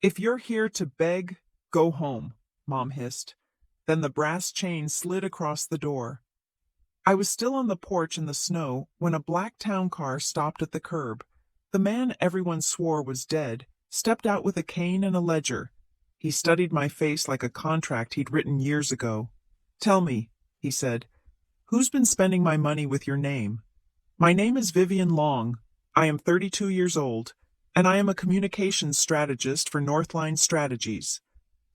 If you're here to beg, go home, Mom hissed. Then the brass chain slid across the door. I was still on the porch in the snow when a black town car stopped at the curb. The man everyone swore was dead stepped out with a cane and a ledger. He studied my face like a contract he'd written years ago. "Tell me," he said, "who's been spending my money with your name?" "My name is Vivian Long. I am 32 years old, and I am a communications strategist for Northline Strategies.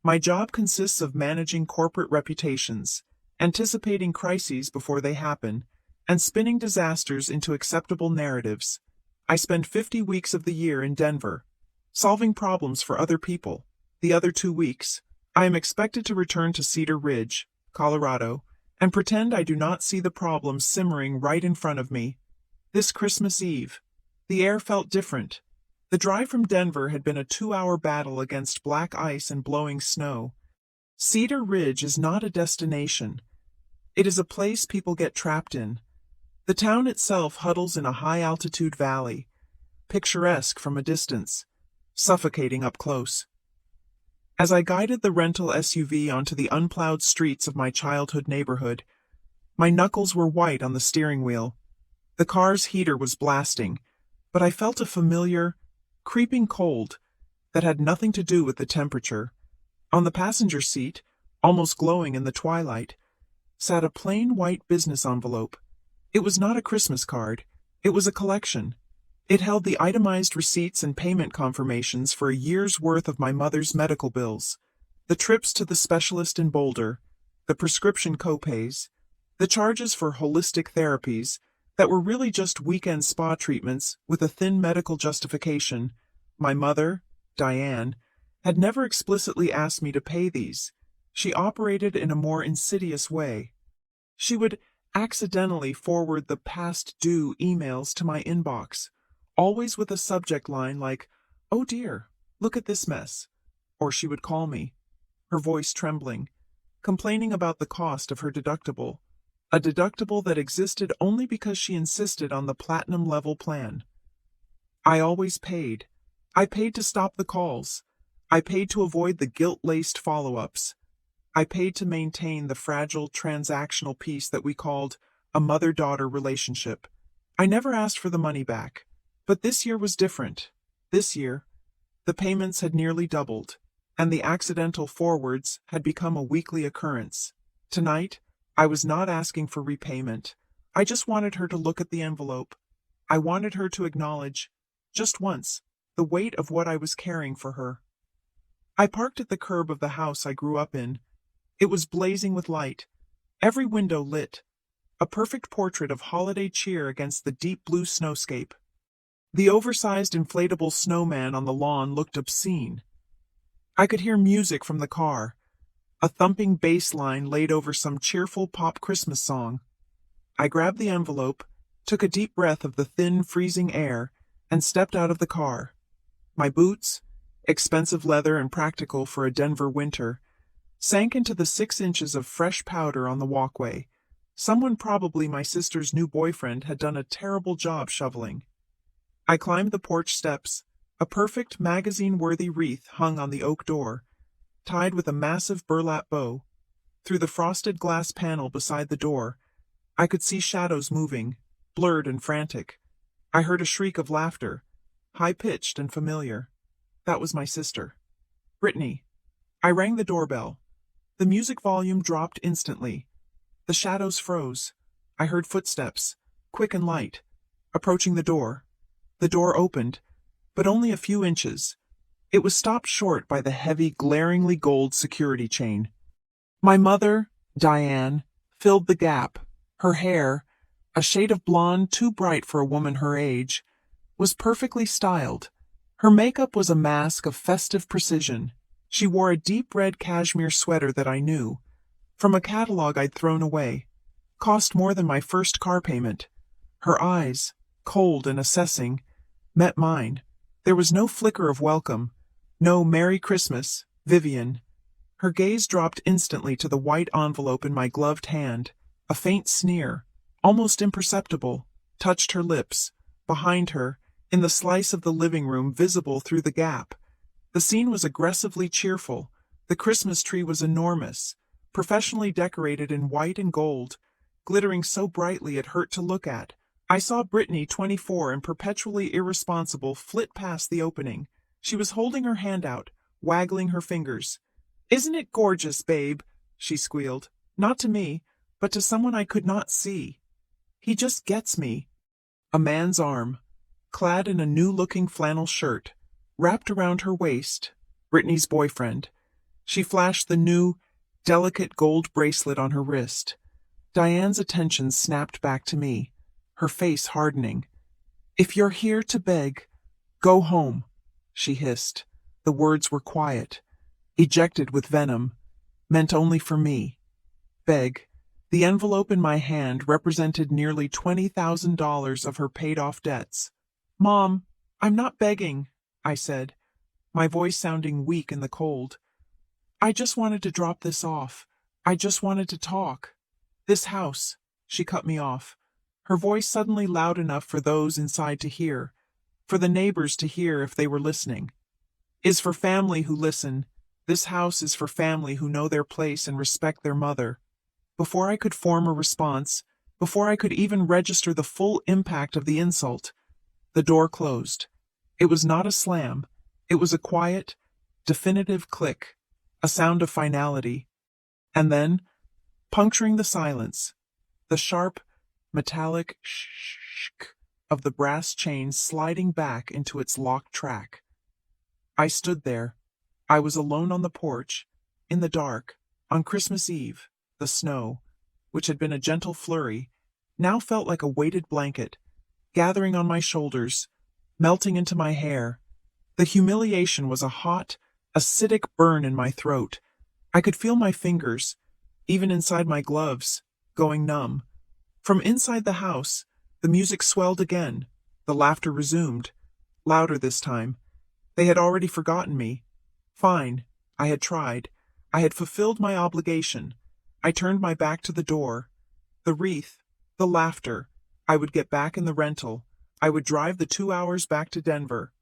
My job consists of managing corporate reputations, anticipating crises before they happen, and spinning disasters into acceptable narratives. I spend 50 weeks of the year in Denver, solving problems for other people. The other 2 weeks, I am expected to return to Cedar Ridge, Colorado, and pretend I do not see the problems simmering right in front of me. This Christmas Eve, the air felt different. The drive from Denver had been a 2-hour battle against black ice and blowing snow. Cedar Ridge is not a destination. It is a place people get trapped in. The town itself huddles in a high-altitude valley, picturesque from a distance, suffocating up close. As I guided the rental SUV onto the unplowed streets of my childhood neighborhood, my knuckles were white on the steering wheel. The car's heater was blasting, but I felt a familiar, creeping cold that had nothing to do with the temperature. On the passenger seat, almost glowing in the twilight, sat a plain white business envelope. It was not a Christmas card. It was a collection. It held the itemized receipts and payment confirmations for a year's worth of my mother's medical bills, the trips to the specialist in Boulder, the prescription copays, the charges for holistic therapies that were really just weekend spa treatments with a thin medical justification. My mother, Diane, had never explicitly asked me to pay these. She operated in a more insidious way. She would accidentally forward the past due emails to my inbox, always with a subject line like, "Oh dear, look at this mess." Or she would call me, her voice trembling, complaining about the cost of her deductible, a deductible that existed only because she insisted on the platinum level plan. I always paid. I paid to stop the calls. I paid to avoid the guilt-laced follow-ups. I paid to maintain the fragile transactional piece that we called a mother-daughter relationship. I never asked for the money back. But this year was different. This year, the payments had nearly doubled, and the accidental forwards had become a weekly occurrence. Tonight, I was not asking for repayment. I just wanted her to look at the envelope. I wanted her to acknowledge, just once, the weight of what I was carrying for her. I parked at the curb of the house I grew up in. It was blazing with light, every window lit, a perfect portrait of holiday cheer against the deep blue snowscape. The oversized inflatable snowman on the lawn looked obscene. I could hear music from the car, a thumping bass line laid over some cheerful pop Christmas song. I grabbed the envelope, took a deep breath of the thin, freezing air, and stepped out of the car. My boots, expensive leather and practical for a Denver winter, sank into the 6 inches of fresh powder on the walkway. Someone, probably my sister's new boyfriend, had done a terrible job shoveling. I climbed the porch steps. A perfect magazine-worthy wreath hung on the oak door, tied with a massive burlap bow. Through the frosted glass panel beside the door, I could see shadows moving, blurred and frantic. I heard a shriek of laughter, high-pitched and familiar. That was my sister. "Brittany." I rang the doorbell. The music volume dropped instantly. The shadows froze. I heard footsteps, quick and light, approaching the door. The door opened, but only a few inches. It was stopped short by the heavy, glaringly gold security chain. My mother, Diane, filled the gap. Her hair, a shade of blonde too bright for a woman her age, was perfectly styled. Her makeup was a mask of festive precision. She wore a deep red cashmere sweater that I knew, from a catalog I'd thrown away. Cost more than my first car payment. Her eyes, cold and assessing, met mine. There was no flicker of welcome, no "Merry Christmas, Vivian." Her gaze dropped instantly to the white envelope in my gloved hand. A faint sneer, almost imperceptible, touched her lips. Behind her, in the slice of the living room visible through the gap, the The scene was aggressively cheerful. The Christmas tree was enormous, professionally decorated in white and gold, glittering so brightly it hurt to look at. I saw Brittany, 24 and perpetually irresponsible, flit past the opening. She was holding her hand out, waggling her fingers. "Isn't it gorgeous, babe?" she squealed. Not to me, but to someone I could not see. He just gets me. A man's arm, clad in a new-looking flannel shirt, wrapped around her waist. Brittany's boyfriend. She flashed the new, delicate gold bracelet on her wrist. Diane's attention snapped back to me, her face hardening. "If you're here to beg, go home," she hissed. The words were quiet, ejected with venom, meant only for me. Beg. The envelope in my hand represented nearly $20,000 of her paid-off debts. "Mom, I'm not begging," I said, my voice sounding weak in the cold. "I just wanted to drop this off. I just wanted to talk. This house," she cut me off, her voice suddenly loud enough for those inside to hear, for the neighbors to hear if they were listening, "is for family who listen. This house is for family who know their place and respect their mother." Before I could form a response, before I could even register the full impact of the insult, the door closed. It was not a slam. It was a quiet, definitive click, a sound of finality. And then, puncturing the silence, the sharp, metallic sh-sh-sh of the brass chain sliding back into its locked track. I stood there. I was alone on the porch, in the dark, on Christmas Eve. The snow, which had been a gentle flurry, now felt like a weighted blanket, gathering on my shoulders, melting into my hair. The humiliation was a hot, acidic burn in my throat. I could feel my fingers, even inside my gloves, going numb. From inside the house, the music swelled again. The laughter resumed, louder this time. They had already forgotten me. Fine, I had tried. I had fulfilled my obligation. I turned my back to the door. The wreath, the laughter. I would get back in the rental. I would drive the 2 hours back to Denver,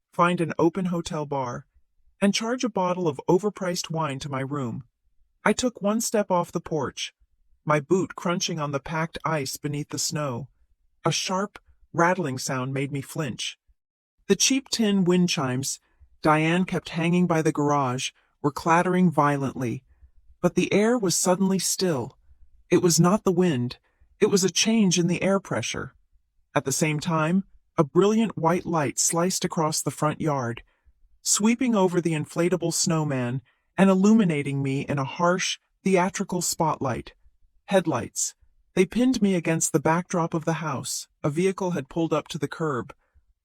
find an open hotel bar, and charge a bottle of overpriced wine to my room. I took one step off the porch, my boot crunching on the packed ice beneath the snow. A sharp, rattling sound made me flinch. The cheap tin wind chimes Diane kept hanging by the garage were clattering violently. But the air was suddenly still. It was not the wind, it was a change in the air pressure. At the same time, a brilliant white light sliced across the front yard, sweeping over the inflatable snowman and illuminating me in a harsh, theatrical spotlight. Headlights. They pinned me against the backdrop of the house. A vehicle had pulled up to the curb,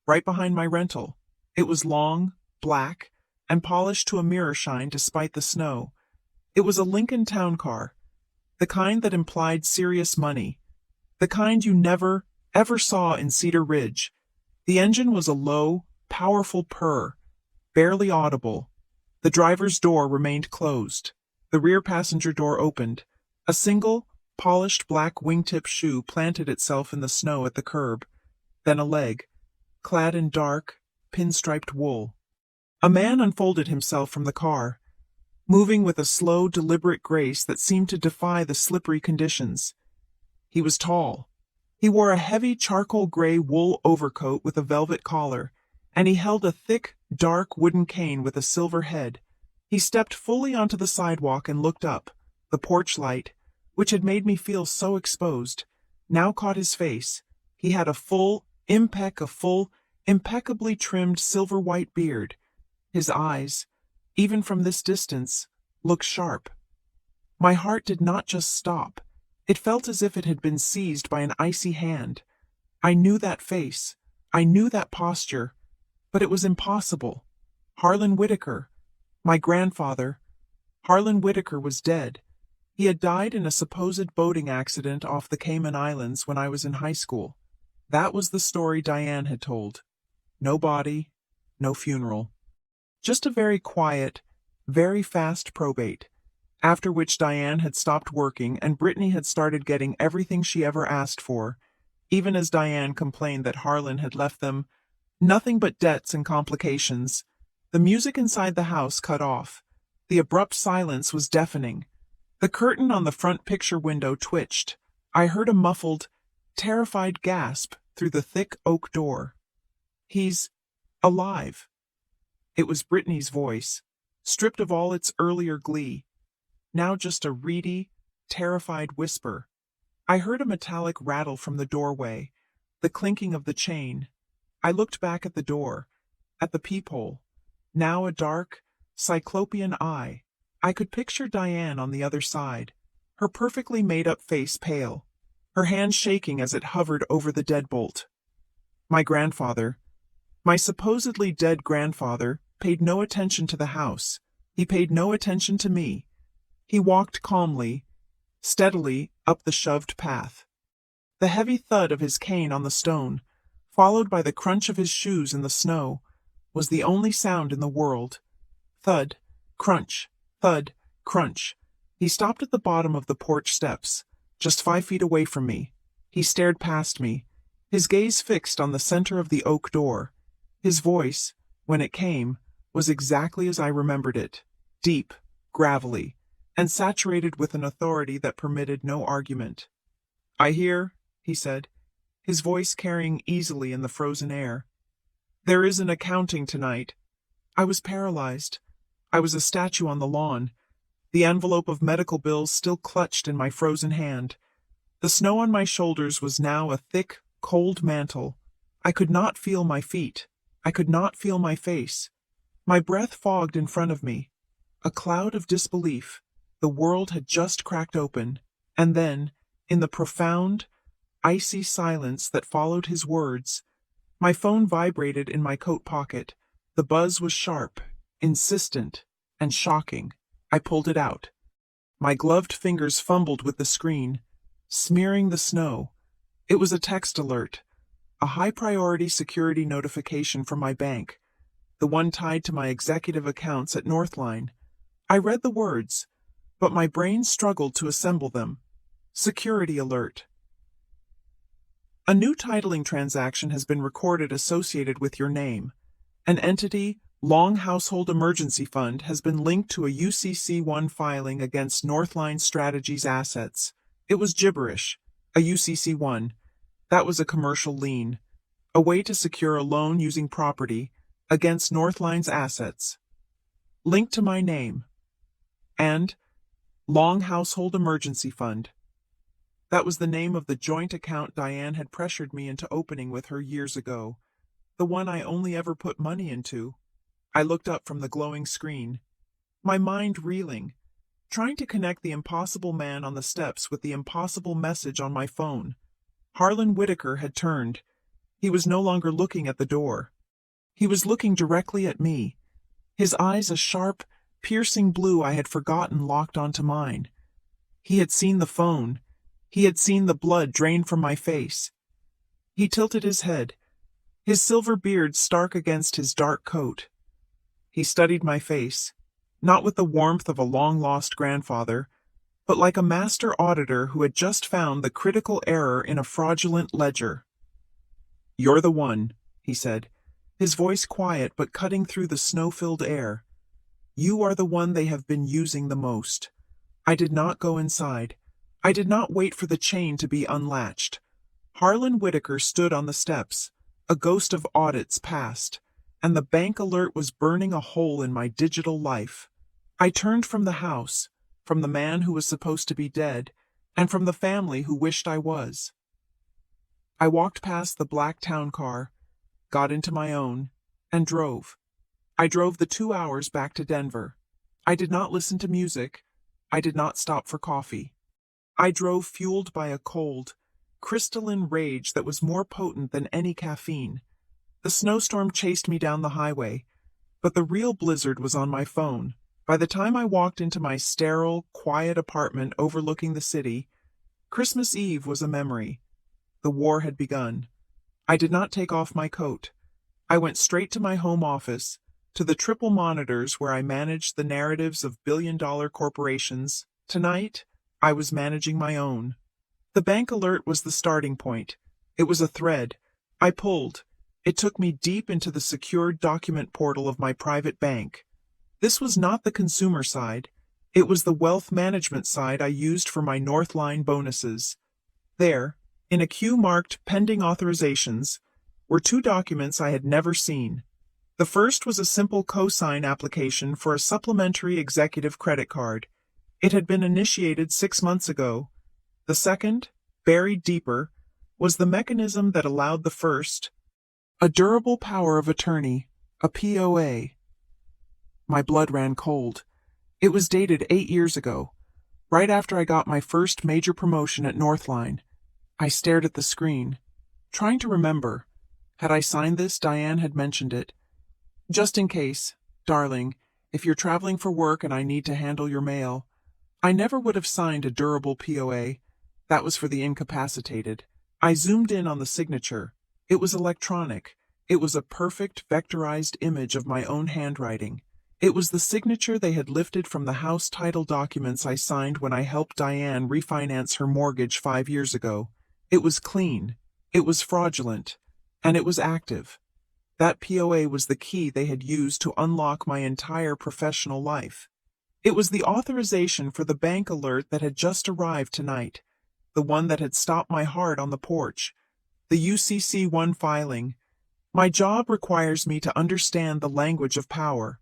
right behind my rental. It was long, black, and polished to a mirror shine despite the snow. It was a Lincoln town car, the kind that implied serious money, the kind you never, ever saw in Cedar Ridge. The engine was a low, powerful purr, barely audible. The driver's door remained closed. The rear passenger door opened. A single, polished black wingtip shoe planted itself in the snow at the curb. Then a leg, clad in dark, pinstriped wool. A man unfolded himself from the car, moving with a slow, deliberate grace that seemed to defy the slippery conditions. He was tall. He wore a heavy charcoal gray wool overcoat with a velvet collar, and he held a thick, dark wooden cane with a silver head. He stepped fully onto the sidewalk and looked up. The porch light, which had made me feel so exposed, now caught his face. He had a full, impeccably trimmed silver-white beard. His eyes, even from this distance, looked sharp. My heart did not just stop. It felt as if it had been seized by an icy hand. I knew that face. I knew that posture. But it was impossible. Harlan Whitaker, my grandfather. Harlan Whitaker was dead. He had died in a supposed boating accident off the Cayman Islands when I was in high school. That was the story Diane had told. No body, no funeral. Just a very quiet, very fast probate, after which Diane had stopped working and Brittany had started getting everything she ever asked for, even as Diane complained that Harlan had left them nothing but debts and complications. The music inside the house cut off. The abrupt silence was deafening. The curtain on the front picture window twitched. I heard a muffled, terrified gasp through the thick oak door. "He's alive." It was Brittany's voice, stripped of all its earlier glee, now just a reedy, terrified whisper. I heard a metallic rattle from the doorway, the clinking of the chain. I looked back at the door, at the peephole, now a dark, cyclopean eye. I could picture Diane on the other side, her perfectly made-up face pale, her hand shaking as it hovered over the deadbolt. My grandfather, my supposedly dead grandfather, paid no attention to the house. He paid no attention to me. He walked calmly, steadily up the shoved path. The heavy thud of his cane on the stone, followed by the crunch of his shoes in the snow, was the only sound in the world. Thud, crunch, thud, crunch. He stopped at the bottom of the porch steps, just 5 feet away from me. He stared past me, his gaze fixed on the center of the oak door. His voice, when it came, was exactly as I remembered it, deep, gravelly, and saturated with an authority that permitted no argument. "I hear," he said, his voice carrying easily in the frozen air. "There is an accounting tonight." I was paralyzed. I was a statue on the lawn, the envelope of medical bills still clutched in my frozen hand. The snow on my shoulders was now a thick, cold mantle. I could not feel my feet. I could not feel my face. My breath fogged in front of me. A cloud of disbelief. The world had just cracked open, and then, in the profound, icy silence that followed his words, my phone vibrated in my coat pocket. The buzz was sharp, insistent, and shocking. I pulled it out. My gloved fingers fumbled with the screen, smearing the snow. It was a text alert, a high-priority security notification from my bank, the one tied to my executive accounts at Northline. I read the words, but my brain struggled to assemble them. Security alert. A new titling transaction has been recorded associated with your name. An entity, Long Household Emergency Fund, has been linked to a UCC-1 filing against Northline Strategies assets. It was gibberish. A UCC-1. That was a commercial lien. A way to secure a loan using property against Northline's assets. Linked to my name. And Long Household Emergency Fund. That was the name of the joint account Diane had pressured me into opening with her years ago. The one I only ever put money into. I looked up from the glowing screen, my mind reeling, trying to connect the impossible man on the steps with the impossible message on my phone. Harlan Whitaker had turned. He was no longer looking at the door. He was looking directly at me, his eyes a sharp, piercing blue I had forgotten locked onto mine. He had seen the phone. He had seen the blood drain from my face. He tilted his head, his silver beard stark against his dark coat. He studied my face, not with the warmth of a long-lost grandfather, but like a master auditor who had just found the critical error in a fraudulent ledger. "You're the one," he said, his voice quiet but cutting through the snow-filled air. "You are the one they have been using the most." I did not go inside. I did not wait for the chain to be unlatched. Harlan Whitaker stood on the steps, a ghost of audits past, and the bank alert was burning a hole in my digital life. I turned from the house, from the man who was supposed to be dead, and from the family who wished I was. I walked past the black town car, got into my own, and drove. I drove the 2 hours back to Denver. I did not listen to music. I did not stop for coffee. I drove fueled by a cold, crystalline rage that was more potent than any caffeine. The snowstorm chased me down the highway, but the real blizzard was on my phone. By the time I walked into my sterile, quiet apartment overlooking the city, Christmas Eve was a memory. The war had begun. I did not take off my coat. I went straight to my home office, to the triple monitors where I managed the narratives of billion-dollar corporations. Tonight, I was managing my own. The bank alert was the starting point. It was a thread. I pulled, It took me deep into the secured document portal of my private bank. This was not the consumer side. It was the wealth management side I used for my Northline bonuses. There, in a queue marked Pending Authorizations, were two documents I had never seen. The first was a simple cosign application for a supplementary executive credit card. It had been initiated 6 months ago. The second, buried deeper, was the mechanism that allowed the first, a durable power of attorney, a POA. My blood ran cold. It was dated 8 years ago, right after I got my first major promotion at Northline. I stared at the screen, trying to remember. Had I signed this? Diane had mentioned it. Just in case, darling, if you're traveling for work and I need to handle your mail. I never would have signed a durable POA. That was for the incapacitated. I zoomed in on the signature. It was electronic. It was a perfect vectorized image of my own handwriting. It was the signature they had lifted from the house title documents I signed when I helped Diane refinance her mortgage 5 years ago. It was clean. It was fraudulent. And it was active. That POA was the key they had used to unlock my entire professional life. It was the authorization for the bank alert that had just arrived tonight, the one that had stopped my heart on the porch, the UCC1 filing. My job requires me to understand the language of power.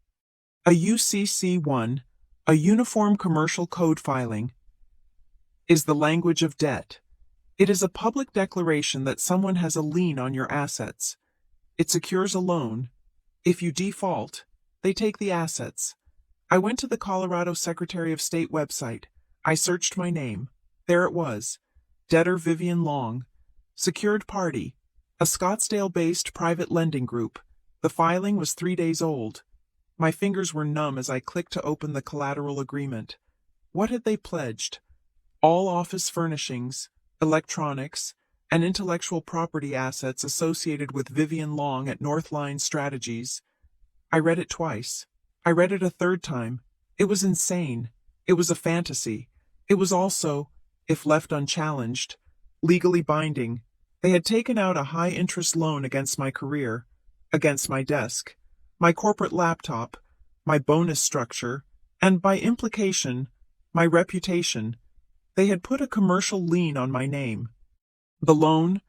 A UCC1, a Uniform Commercial Code filing, is the language of debt. It is a public declaration that someone has a lien on your assets. It secures a loan. If you default, they take the assets. I went to the Colorado Secretary of State website. I searched my name. There it was. Debtor Vivian Long. Secured party. A Scottsdale-based private lending group. The filing was 3 days old. My fingers were numb as I clicked to open the collateral agreement. What had they pledged? All office furnishings, electronics, and intellectual property assets associated with Vivian Long at Northline Strategies. I read it twice. I read it a third time. It was insane. It was a fantasy. It was also, if left unchallenged, legally binding. They had taken out a high-interest loan against my career, against my desk, my corporate laptop, my bonus structure, and by implication, my reputation. They had put a commercial lien on my name. The loan,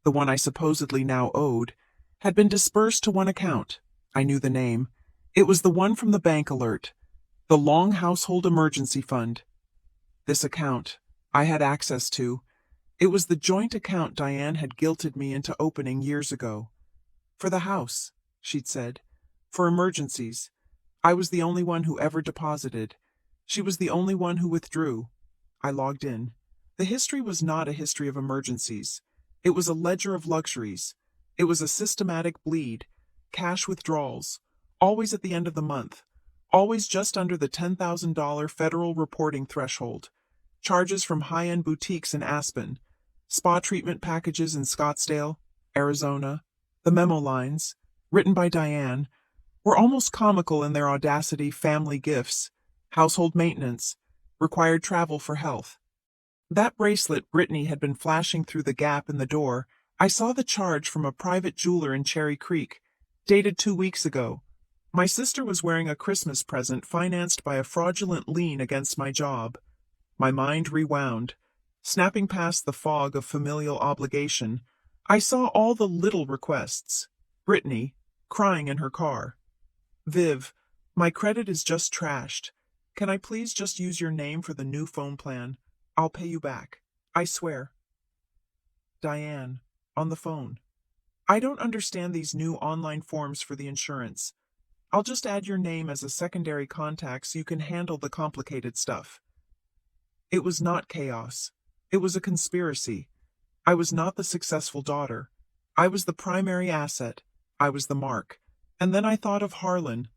the one I supposedly now owed, had been dispersed to one account. I knew the name. It was the one from the bank alert, the Long Household Emergency Fund. This account, I had access to. It was the joint account Diane had guilted me into opening years ago. For the house, she'd said. For emergencies. I was the only one who ever deposited. She was the only one who withdrew. I logged in. The history was not a history of emergencies. It was a ledger of luxuries. It was a systematic bleed, cash withdrawals, always at the end of the month, always just under the $10,000 federal reporting threshold, charges from high-end boutiques in Aspen, spa treatment packages in Scottsdale, Arizona. The memo lines, written by Diane, were almost comical in their audacity. Family gifts, household maintenance, required travel for health. That bracelet Brittany had been flashing through the gap in the door. I saw the charge from a private jeweler in Cherry Creek, dated 2 weeks ago. My sister was wearing a Christmas present financed by a fraudulent lien against my job. My mind rewound. Snapping past the fog of familial obligation, I saw all the little requests. Brittany, crying in her car. Viv, my credit is just trashed. Can I please just use your name for the new phone plan? I'll pay you back. I swear. Diane, on the phone. I don't understand these new online forms for the insurance. I'll just add your name as a secondary contact so you can handle the complicated stuff. It was not chaos. It was a conspiracy. I was not the successful daughter. I was the primary asset. I was the mark. And then I thought of Harlan.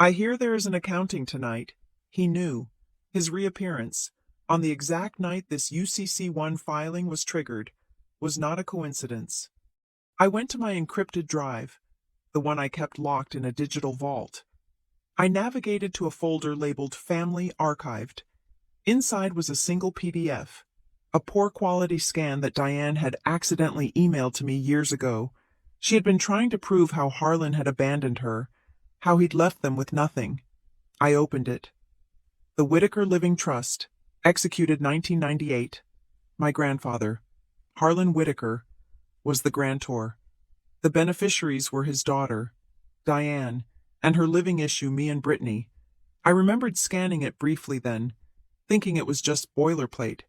I hear there is an accounting tonight. He knew. His reappearance, on the exact night this UCC1 filing was triggered, was not a coincidence. I went to my encrypted drive, the one I kept locked in a digital vault. I navigated to a folder labeled Family Archived. Inside was a single PDF, a poor quality scan that Diane had accidentally emailed to me years ago. She had been trying to prove how Harlan had abandoned her, how he'd left them with nothing. I opened it. The Whitaker Living Trust, executed 1998. My grandfather, Harlan Whitaker, was the grantor. The beneficiaries were his daughter, Diane, and her living issue, me and Brittany. I remembered scanning it briefly then, thinking it was just boilerplate.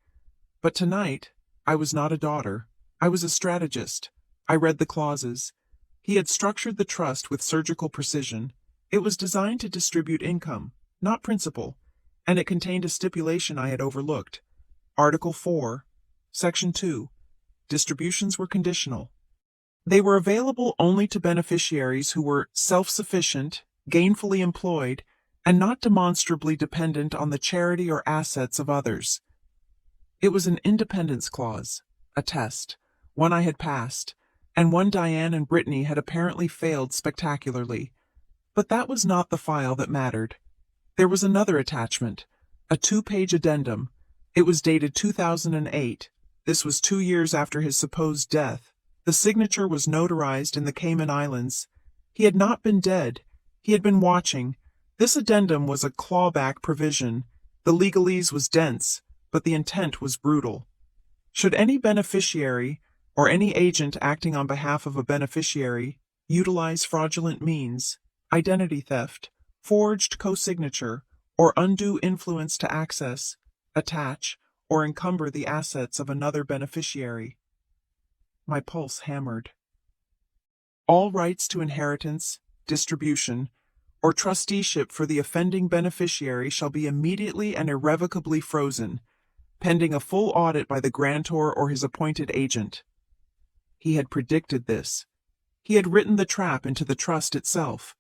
But tonight, I was not a daughter. I was a strategist. I read the clauses. He had structured the trust with surgical precision. It was designed to distribute income, not principal, and it contained a stipulation I had overlooked. Article 4, Section 2. Distributions were conditional. They were available only to beneficiaries who were self-sufficient, gainfully employed, and not demonstrably dependent on the charity or assets of others. It was an independence clause, a test, one I had passed, and one Diane and Brittany had apparently failed spectacularly. But that was not the file that mattered. There was another attachment, a 2-page addendum. It was dated 2008. This was 2 years after his supposed death. The signature was notarized in the Cayman Islands. He had not been dead. He had been watching. This addendum was a clawback provision. The legalese was dense, but the intent was brutal. Should any beneficiary, or any agent acting on behalf of a beneficiary, utilize fraudulent means, identity theft, forged co-signature, or undue influence to access, attach, or encumber the assets of another beneficiary? My pulse hammered. All rights to inheritance, distribution, or trusteeship for the offending beneficiary shall be immediately and irrevocably frozen, pending a full audit by the grantor or his appointed agent. He had predicted this. He had written the trap into the trust itself.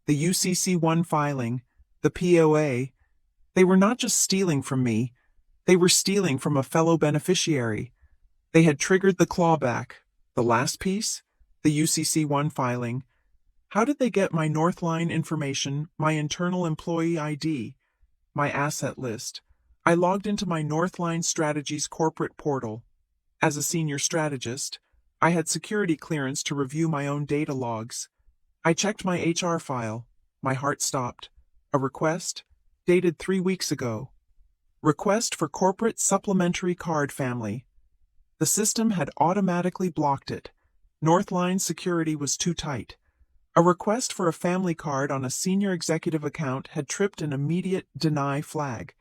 The UCC1 filing, the POA, they were not just stealing from me, they were stealing from a fellow beneficiary. They had triggered the clawback. The last piece, the UCC1 filing. How did they get my Northline information, my internal employee ID, my asset list? I logged into my Northline Strategies corporate portal. As a senior strategist, I had security clearance to review my own data logs. I checked my HR file. My heart stopped. A request? Dated 3 weeks ago. Request for corporate supplementary card family. The system had automatically blocked it. Northline security was too tight. A request for a family card on a senior executive account had tripped an immediate deny flag.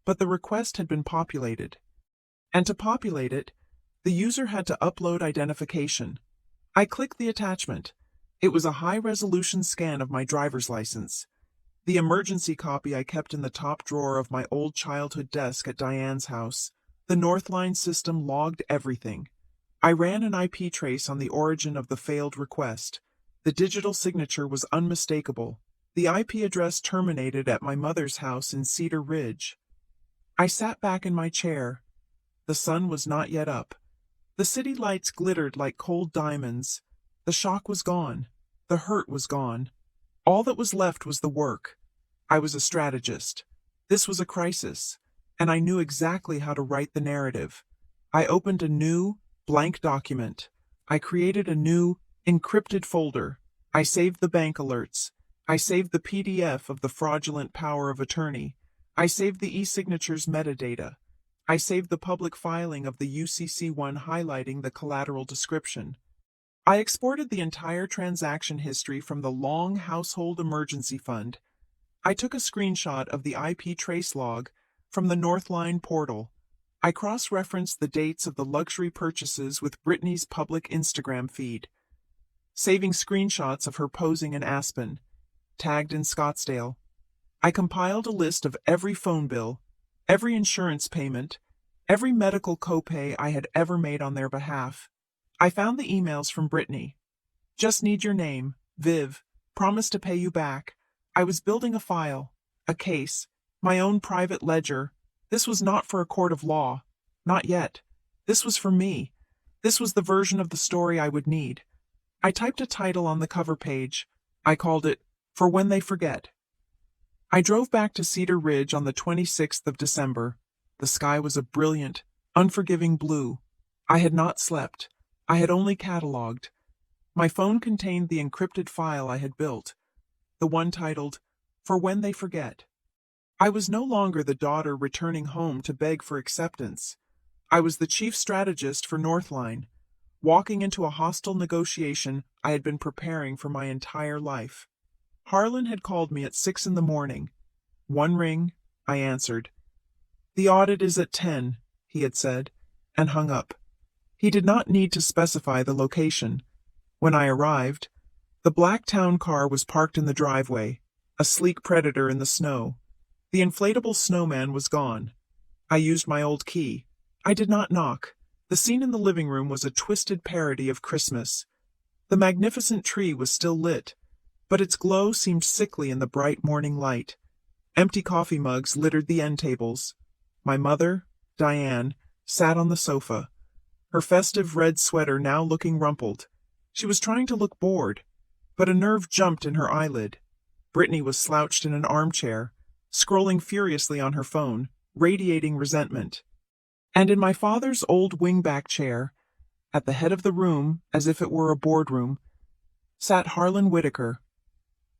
But the request had been populated. And to populate it, the user had to upload identification. I clicked the attachment. It was a high-resolution scan of my driver's license. The emergency copy I kept in the top drawer of my old childhood desk at Diane's house. The Northline system logged everything. I ran an IP trace on the origin of the failed request. The digital signature was unmistakable. The IP address terminated at my mother's house in Cedar Ridge. I sat back in my chair. The sun was not yet up. The city lights glittered like cold diamonds. The shock was gone. The hurt was gone. All that was left was the work. I was a strategist. This was a crisis, and I knew exactly how to write the narrative. I opened a new, blank document. I created a new, encrypted folder. I saved the bank alerts. I saved the PDF of the fraudulent power of attorney. I saved the e-signatures metadata. I saved the public filing of the UCC1 highlighting the collateral description. I exported the entire transaction history from the long household emergency fund. I took a screenshot of the IP trace log from the Northline portal. I cross-referenced the dates of the luxury purchases with Brittany's public Instagram feed, saving screenshots of her posing in Aspen, tagged in Scottsdale. I compiled a list of every phone bill, every insurance payment, every medical copay I had ever made on their behalf. I found the emails from Brittany. Just need your name, Viv, promise to pay you back. I was building a file, a case, my own private ledger. This was not for a court of law. Not yet. This was for me. This was the version of the story I would need. I typed a title on the cover page. I called it, For When They Forget. I drove back to Cedar Ridge on the 26th of December. The sky was a brilliant, unforgiving blue. I had not slept. I had only catalogued. My phone contained the encrypted file I had built, the one titled, For When They Forget. I was no longer the daughter returning home to beg for acceptance. I was the chief strategist for Northline, walking into a hostile negotiation I had been preparing for my entire life. Harlan had called me at 6 in the morning. One ring, I answered. The audit is at 10, he had said, and hung up. He did not need to specify the location. When I arrived, the black town car was parked in the driveway, a sleek predator in the snow. The inflatable snowman was gone. I used my old key. I did not knock. The scene in the living room was a twisted parody of Christmas. The magnificent tree was still lit, but its glow seemed sickly in the bright morning light. Empty coffee mugs littered the end tables. My mother, Diane, sat on the sofa, her festive red sweater now looking rumpled. She was trying to look bored, but a nerve jumped in her eyelid. Brittany was slouched in an armchair, scrolling furiously on her phone, radiating resentment. And in my father's old wingback chair, at the head of the room, as if it were a boardroom, sat Harlan Whitaker.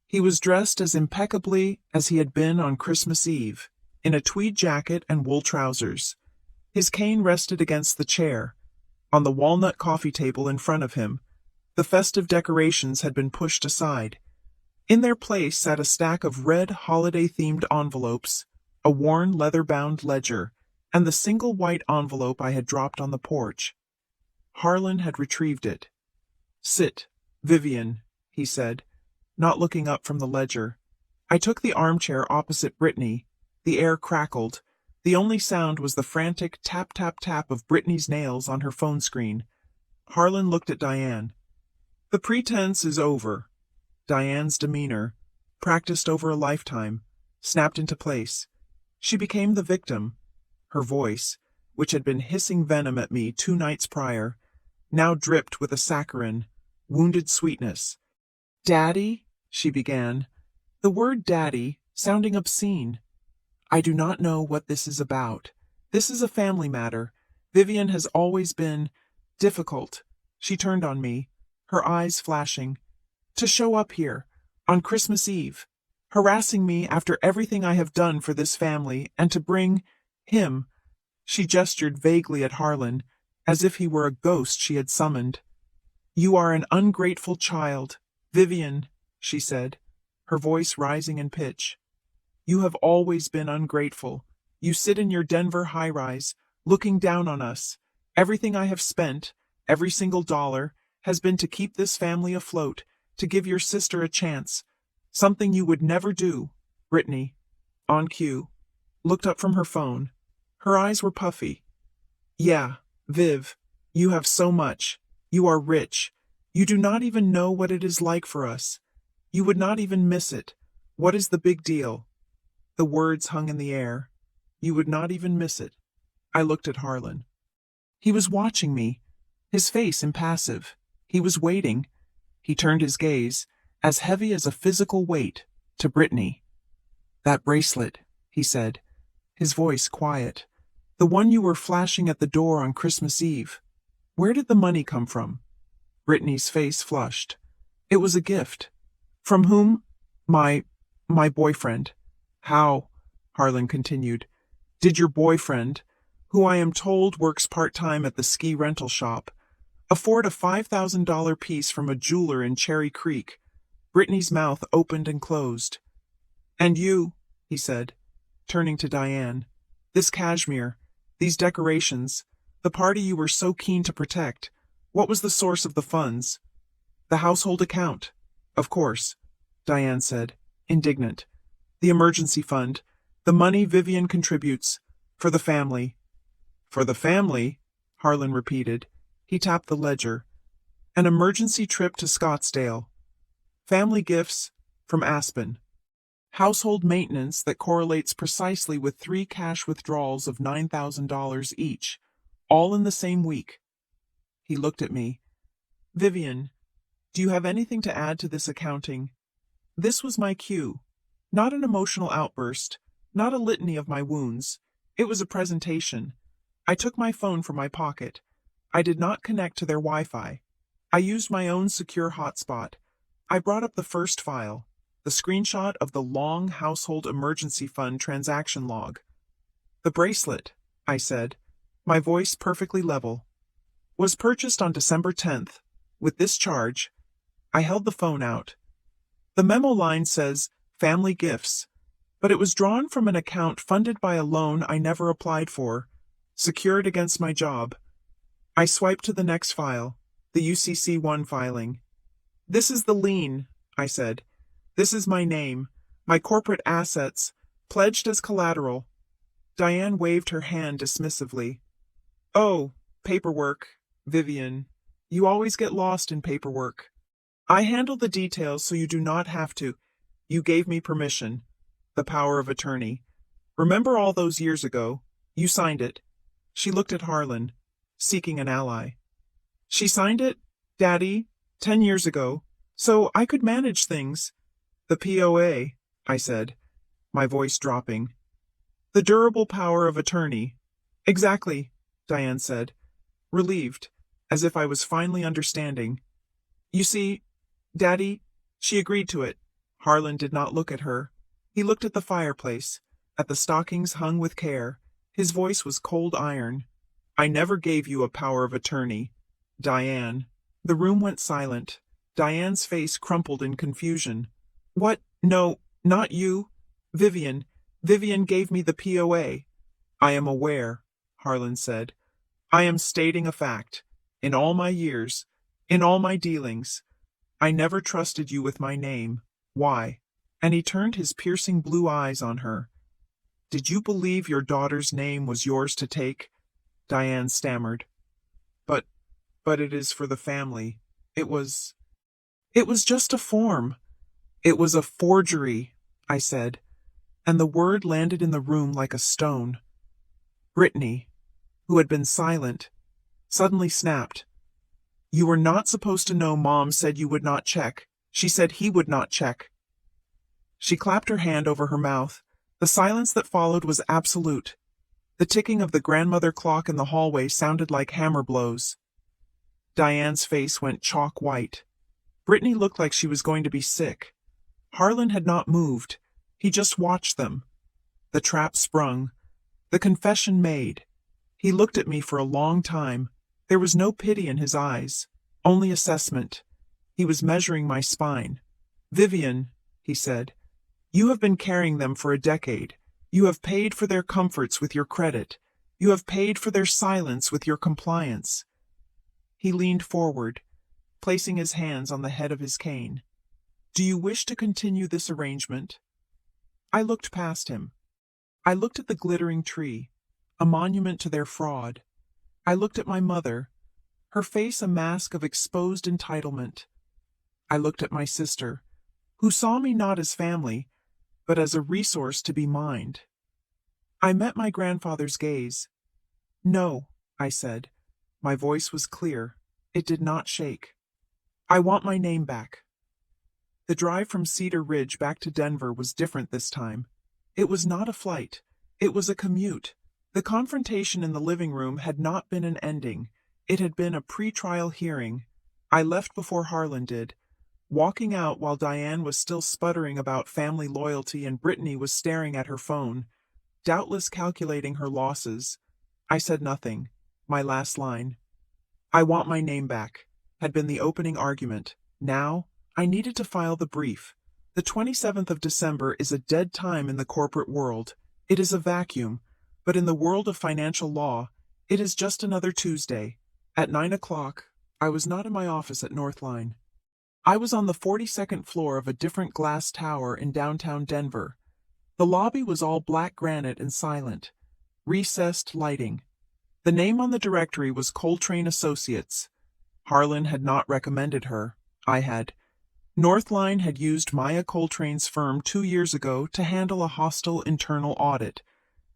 He was dressed as impeccably as he had been on Christmas Eve, in a tweed jacket and wool trousers. His cane rested against the chair. On the walnut coffee table in front of him, the festive decorations had been pushed aside. In their place sat a stack of red holiday-themed envelopes, a worn leather-bound ledger, and the single white envelope I had dropped on the porch. Harlan had retrieved it. Sit, Vivian, he said, not looking up from the ledger. I took the armchair opposite Brittany. The air crackled. The only sound was the frantic tap-tap-tap of Brittany's nails on her phone screen. Harlan looked at Diane. The pretense is over. Diane's demeanor, practiced over a lifetime, snapped into place. She became the victim. Her voice, which had been hissing venom at me 2 nights prior, now dripped with a saccharine, wounded sweetness. Daddy, she began, the word daddy sounding obscene. I do not know what this is about. This is a family matter. Vivian has always been difficult. She turned on me, her eyes flashing. To show up here, on Christmas Eve, harassing me after everything I have done for this family, and to bring him. She gestured vaguely at Harlan, as if he were a ghost she had summoned. You are an ungrateful child, Vivian, she said, her voice rising in pitch. You have always been ungrateful. You sit in your Denver high-rise, looking down on us. Everything I have spent, every single dollar, has been to keep this family afloat, to give your sister a chance. Something you would never do. Brittany, on cue, looked up from her phone. Her eyes were puffy. Yeah, Viv, you have so much. You are rich. You do not even know what it is like for us. You would not even miss it. What is the big deal? The words hung in the air. You would not even miss it. I looked at Harlan. He was watching me, his face impassive. He was waiting. He turned his gaze, as heavy as a physical weight, to Brittany. That bracelet, he said, his voice quiet. The one you were flashing at the door on Christmas Eve. Where did the money come from? Brittany's face flushed. It was a gift. From whom? My boyfriend. How? Harlan continued. Did your boyfriend, who I am told works part-time at the ski rental shop, afford a $5,000 piece from a jeweler in Cherry Creek? Brittany's mouth opened and closed. And you, he said, turning to Diane, this cashmere, these decorations, the party you were so keen to protect, what was the source of the funds? The household account. Of course, Diane said, indignant. The emergency fund, the money Vivian contributes, for the family. For the family, Harlan repeated. He tapped the ledger. An emergency trip to Scottsdale. Family gifts from Aspen. Household maintenance that correlates precisely with 3 cash withdrawals of $9,000 each, all in the same week. He looked at me. Vivian, do you have anything to add to this accounting? This was my cue. Not an emotional outburst, not a litany of my wounds. It was a presentation. I took my phone from my pocket. I did not connect to their Wi-Fi. I used my own secure hotspot. I brought up the first file, the screenshot of the long household emergency fund transaction log. The bracelet, I said, my voice perfectly level, was purchased on December 10th. With this charge, I held the phone out. The memo line says, family gifts, but it was drawn from an account funded by a loan I never applied for, secured against my job. I swiped to the next file, the UCC1 filing. This is the lien, I said. This is my name, my corporate assets, pledged as collateral. Diane waved her hand dismissively. Oh, paperwork, Vivian. You always get lost in paperwork. I handle the details so you do not have to. You gave me permission. The power of attorney. Remember all those years ago? You signed it. She looked at Harlan, seeking an ally. She signed it, Daddy, 10 years ago, so I could manage things. The POA, I said, my voice dropping. The durable power of attorney. Exactly, Diane said, relieved, as if I was finally understanding. You see, Daddy, she agreed to it. Harlan did not look at her. He looked at the fireplace, at the stockings hung with care. His voice was cold iron. I never gave you a power of attorney. Diane. The room went silent. Diane's face crumpled in confusion. What? No, not you. Vivian. Vivian gave me the POA. I am aware, Harlan said. I am stating a fact. In all my years, in all my dealings, I never trusted you with my name. Why? And he turned his piercing blue eyes on her. Did you believe your daughter's name was yours to take? Diane stammered. But it is for the family. It was just a form. It was a forgery, I said, and the word landed in the room like a stone. Brittany, who had been silent, suddenly snapped. You were not supposed to know. Mom said you would not check. She said he would not check. She clapped her hand over her mouth. The silence that followed was absolute. The ticking of the grandmother clock in the hallway sounded like hammer blows. Diane's face went chalk white. Brittany looked like she was going to be sick. Harlan had not moved. He just watched them. The trap sprung. The confession made. He looked at me for a long time. There was no pity in his eyes, only assessment. He was measuring my spine. Vivian, he said, you have been carrying them for a decade. You have paid for their comforts with your credit. You have paid for their silence with your compliance. He leaned forward, placing his hands on the head of his cane. Do you wish to continue this arrangement? I looked past him. I looked at the glittering tree, a monument to their fraud. I looked at my mother, her face a mask of exposed entitlement. I looked at my sister, who saw me not as family, but as a resource to be mined. I met my grandfather's gaze. No, I said. My voice was clear. It did not shake. I want my name back. The drive from Cedar Ridge back to Denver was different this time. It was not a flight. It was a commute. The confrontation in the living room had not been an ending. It had been a pre-trial hearing. I left before Harlan did, walking out while Diane was still sputtering about family loyalty and Brittany was staring at her phone, doubtless calculating her losses. I said nothing. My last line, I want my name back, had been the opening argument. Now, I needed to file the brief. The 27th of December is a dead time in the corporate world. It is a vacuum, but in the world of financial law, it is just another Tuesday. At 9 o'clock, I was not in my office at Northline. I was on the 42nd floor of a different glass tower in downtown Denver. The lobby was all black granite and silent. Recessed lighting. The name on the directory was Coltrane Associates. Harlan had not recommended her. I had. Northline had used Maya Coltrane's firm 2 years ago to handle a hostile internal audit,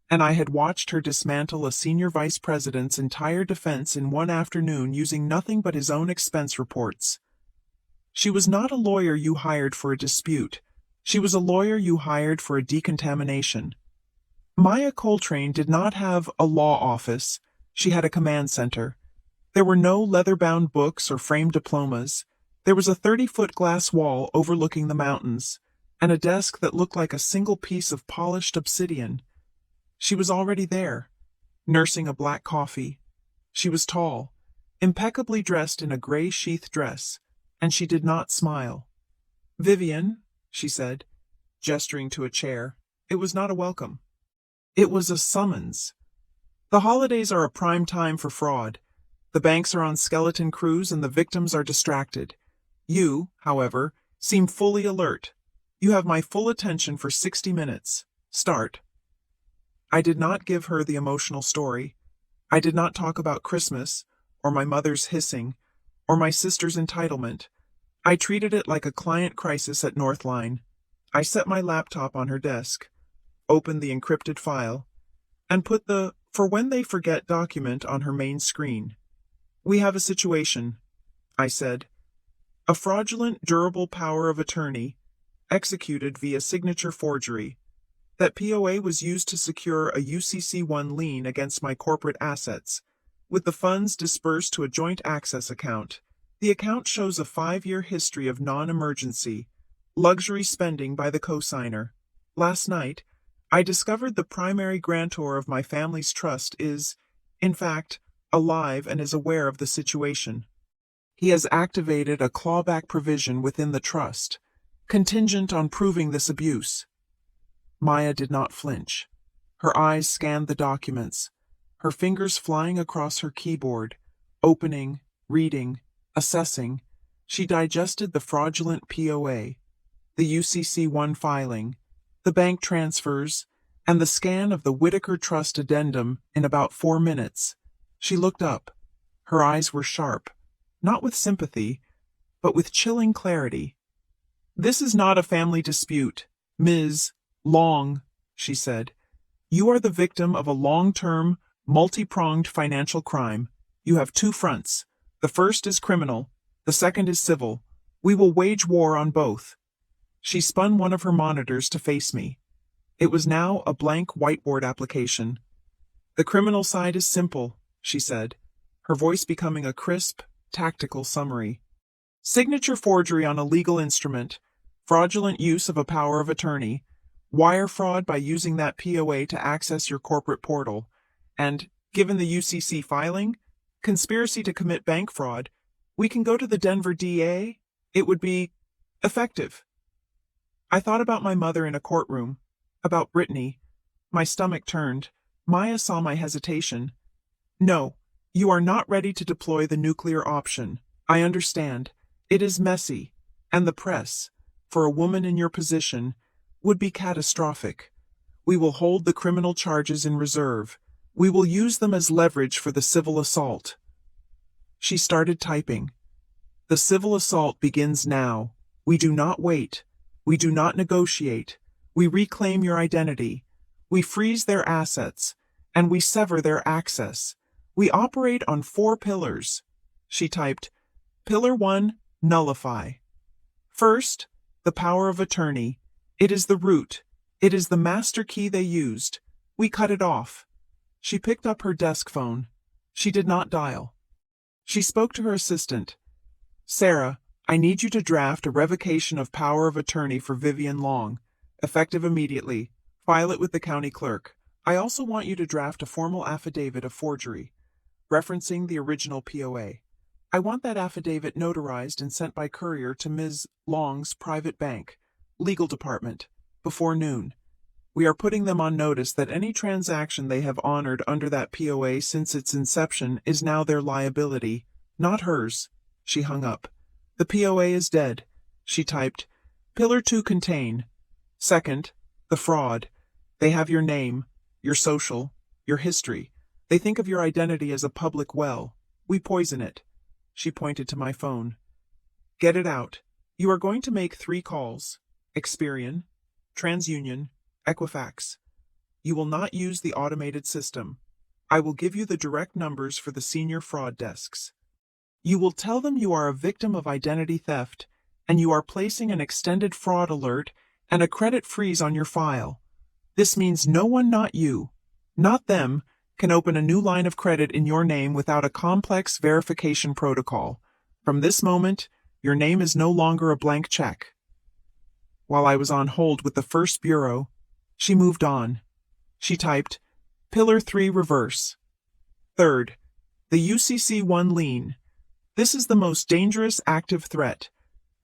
and I had watched her dismantle a senior vice president's entire defense in one afternoon using nothing but his own expense reports. She was not a lawyer you hired for a dispute. She was a lawyer you hired for a decontamination. Maya Coltrane did not have a law office. She had a command center. There were no leather-bound books or framed diplomas. There was a 30-foot glass wall overlooking the mountains, and a desk that looked like a single piece of polished obsidian. She was already there, nursing a black coffee. She was tall, impeccably dressed in a gray sheath dress, and she did not smile. "Vivian," she said, gesturing to a chair. It was not a welcome. It was a summons. The holidays are a prime time for fraud. The banks are on skeleton crews and the victims are distracted. You, however, seem fully alert. You have my full attention for 60 minutes. Start. I did not give her the emotional story. I did not talk about Christmas, or my mother's hissing, or my sister's entitlement. I treated it like a client crisis at Northline. I set my laptop on her desk, opened the encrypted file, and put the "for when they forget" document on her main screen. "We have a situation," I said. "A fraudulent durable power of attorney, executed via signature forgery. That POA was used to secure a UCC-1 lien against my corporate assets, with the funds dispersed to a joint access account. The account shows a 5-year history of non-emergency, luxury spending by the cosigner. Last night, I discovered the primary grantor of my family's trust is, in fact, alive and is aware of the situation. He has activated a clawback provision within the trust, contingent on proving this abuse." Maya did not flinch. Her eyes scanned the documents, her fingers flying across her keyboard, opening, reading, assessing. She digested the fraudulent POA, the UCC-1 filing, the bank transfers, and the scan of the Whitaker Trust addendum in about 4 minutes. She looked up. Her eyes were sharp, not with sympathy, but with chilling clarity. "This is not a family dispute, Ms. Long," she said. "You are the victim of a long-term, multi-pronged financial crime. You have 2 fronts. The first is criminal, the second is civil. We will wage war on both." She spun one of her monitors to face me. It was now a blank whiteboard application. "The criminal side is simple," she said, her voice becoming a crisp, tactical summary. "Signature forgery on a legal instrument, fraudulent use of a power of attorney, wire fraud by using that POA to access your corporate portal, and, given the UCC filing, conspiracy to commit bank fraud. We can go to the Denver DA. It would be effective." I thought about my mother in a courtroom, about Brittany. My stomach turned. Maya saw my hesitation. "No, you are not ready to deploy the nuclear option. I understand. It is messy, and the press, for a woman in your position, would be catastrophic. We will hold the criminal charges in reserve. We will use them as leverage for the civil assault." She started typing. "The civil assault begins now. We do not wait. We do not negotiate. We reclaim your identity. We freeze their assets, and we sever their access. We operate on 4 pillars." She typed, "Pillar 1, nullify. First, the power of attorney. It is the root. It is the master key they used. We cut it off." She picked up her desk phone. She did not dial. She spoke to her assistant. "Sarah, I need you to draft a revocation of power of attorney for Vivian Long, effective immediately. File it with the county clerk. I also want you to draft a formal affidavit of forgery, referencing the original POA. I want that affidavit notarized and sent by courier to Ms. Long's private bank, legal department, before noon. We are putting them on notice that any transaction they have honored under that POA since its inception is now their liability, not hers." She hung up. "The POA is dead." She typed, "Pillar 2 contain. Second, the fraud. They have your name, your social, your history. They think of your identity as a public well. We poison it." She pointed to my phone. "Get it out. You are going to make 3 calls. Experian, TransUnion, Equifax. You will not use the automated system. I will give you the direct numbers for the senior fraud desks. You will tell them you are a victim of identity theft, and you are placing an extended fraud alert and a credit freeze on your file. This means no one, not you, not them, can open a new line of credit in your name without a complex verification protocol. From this moment, your name is no longer a blank check. While I was on hold with the first bureau, she moved on. She typed, Pillar 3 reverse. Third, the UCC1 lien. This is the most dangerous active threat.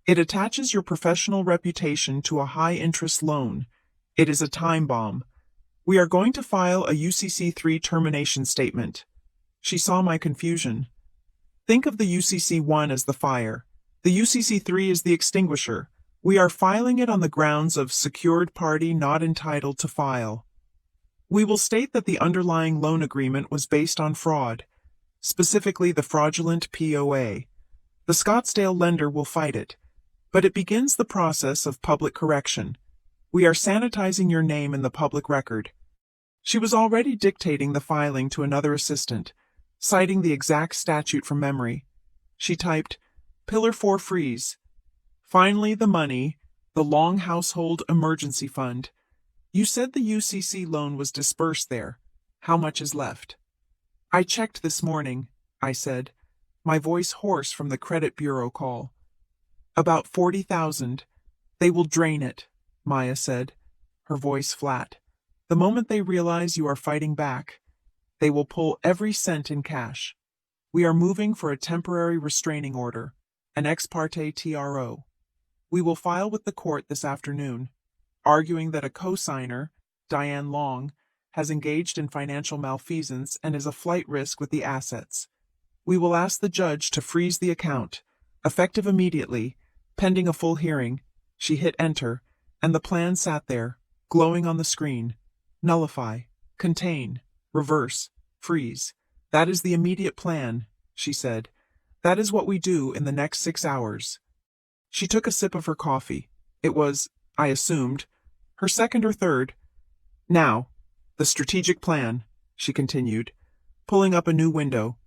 It attaches your professional reputation to a high-interest loan. It is a time bomb. We are going to file a UCC3 termination statement. She saw my confusion. Think of the UCC1 as the fire. The UCC3 is the extinguisher. We are filing it on the grounds of secured party not entitled to file. We will state that the underlying loan agreement was based on fraud, specifically the fraudulent POA. The Scottsdale lender will fight it, but it begins the process of public correction. We are sanitizing your name in the public record. She was already dictating the filing to another assistant, citing the exact statute from memory. She typed, Pillar 4 freeze. Finally, the money, the long household emergency fund. You said the UCC loan was dispersed there. How much is left? I checked this morning, I said, my voice hoarse from the credit bureau call. About 40,000. They will drain it, Maya said, her voice flat. The moment they realize you are fighting back, they will pull every cent in cash. We are moving for a temporary restraining order, an ex parte TRO. We will file with the court this afternoon, arguing that a co-signer, Diane Long, has engaged in financial malfeasance and is a flight risk with the assets. We will ask the judge to freeze the account, effective immediately, pending a full hearing. She hit enter, and the plan sat there, glowing on the screen. Nullify, contain, reverse, freeze. That is the immediate plan, she said. That is what we do in the next 6 hours. She took a sip of her coffee. It was, I assumed, her second or third. Now, the strategic plan, she continued, pulling up a new window.